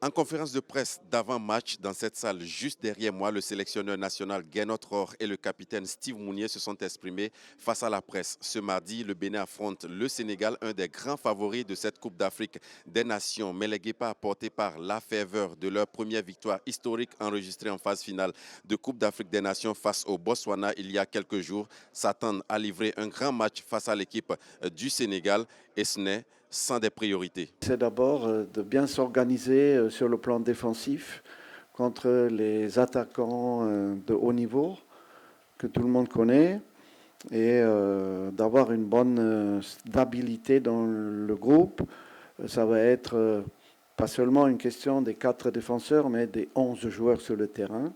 En conférence de presse d'avant-match, dans cette salle juste derrière moi, le sélectionneur national Gernot Rohr et le capitaine Steve Mounier se sont exprimés face à la presse. Ce mardi, le Bénin affronte le Sénégal, un des grands favoris de cette Coupe d'Afrique des Nations. Mais les Guépards, portés par la ferveur de leur première victoire historique enregistrée en phase finale de Coupe d'Afrique des Nations face au Botswana il y a quelques jours, s'attendent à livrer un grand match face à l'équipe du Sénégal, et ce n'est sans des priorités. C'est d'abord de bien s'organiser sur le plan défensif contre les attaquants de haut niveau que tout le monde connaît et d'avoir une bonne stabilité dans le groupe. Ça va être pas seulement une question des 4 défenseurs, mais des 11 joueurs sur le terrain.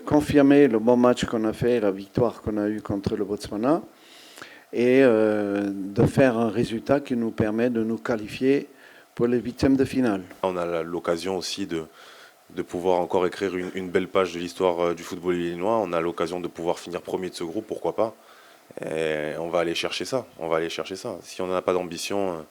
Confirmer le bon match qu'on a fait, la victoire qu'on a eue contre le Botswana, et de faire un résultat qui nous permet de nous qualifier pour les 8e de finale. On a l'occasion aussi de pouvoir encore écrire une belle page de l'histoire du football illinois. On a l'occasion de pouvoir finir premier de ce groupe, pourquoi pas. Et on va aller chercher ça. Si on n'a pas d'ambition,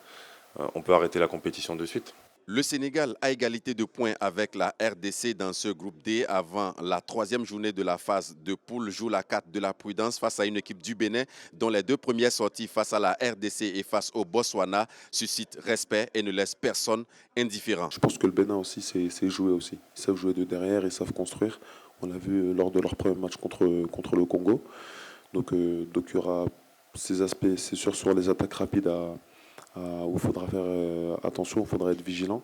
on peut arrêter la compétition de suite. Le Sénégal a égalité de points avec la RDC dans ce groupe D avant la 3e journée de la phase de poule. Joue la carte de la prudence face à une équipe du Bénin dont les 2 premières sorties face à la RDC et face au Botswana suscitent respect et ne laissent personne indifférent. Je pense que le Bénin aussi c'est jouer aussi. Ils savent jouer de derrière, ils savent construire. On l'a vu lors de leur premier match contre le Congo. Donc il y aura ces aspects, c'est sûr, sur les attaques rapides où il faudra faire attention, il faudra être vigilant.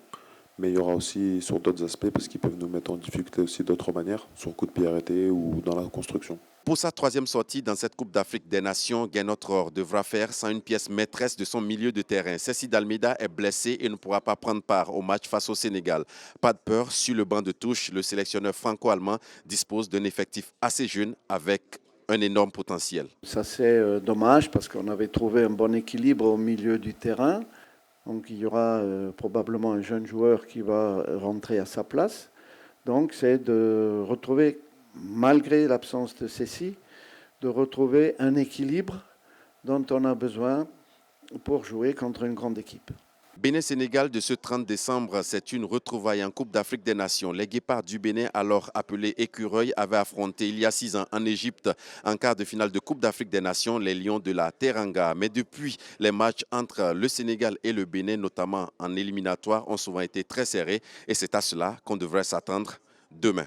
Mais il y aura aussi sur d'autres aspects parce qu'ils peuvent nous mettre en difficulté aussi d'autres manières, sur coup de pied arrêté ou dans la construction. Pour sa 3e sortie dans cette Coupe d'Afrique des Nations, Gernot Rohr devra faire sans une pièce maîtresse de son milieu de terrain. Cécile Almeida est blessé et ne pourra pas prendre part au match face au Sénégal. Pas de peur, sur le banc de touche, le sélectionneur franco-allemand dispose d'un effectif assez jeune avec un énorme potentiel. Ça c'est dommage parce qu'on avait trouvé un bon équilibre au milieu du terrain. Donc il y aura probablement un jeune joueur qui va rentrer à sa place. Donc c'est de retrouver, malgré l'absence de Cécile, de retrouver un équilibre dont on a besoin pour jouer contre une grande équipe. Bénin-Sénégal de ce 30 décembre, c'est une retrouvaille en Coupe d'Afrique des Nations. Les Guépards du Bénin, alors appelés Écureuils, avaient affronté il y a 6 ans en Égypte, en quart de finale de Coupe d'Afrique des Nations, les Lions de la Teranga. Mais depuis, les matchs entre le Sénégal et le Bénin, notamment en éliminatoire, ont souvent été très serrés et c'est à cela qu'on devrait s'attendre demain.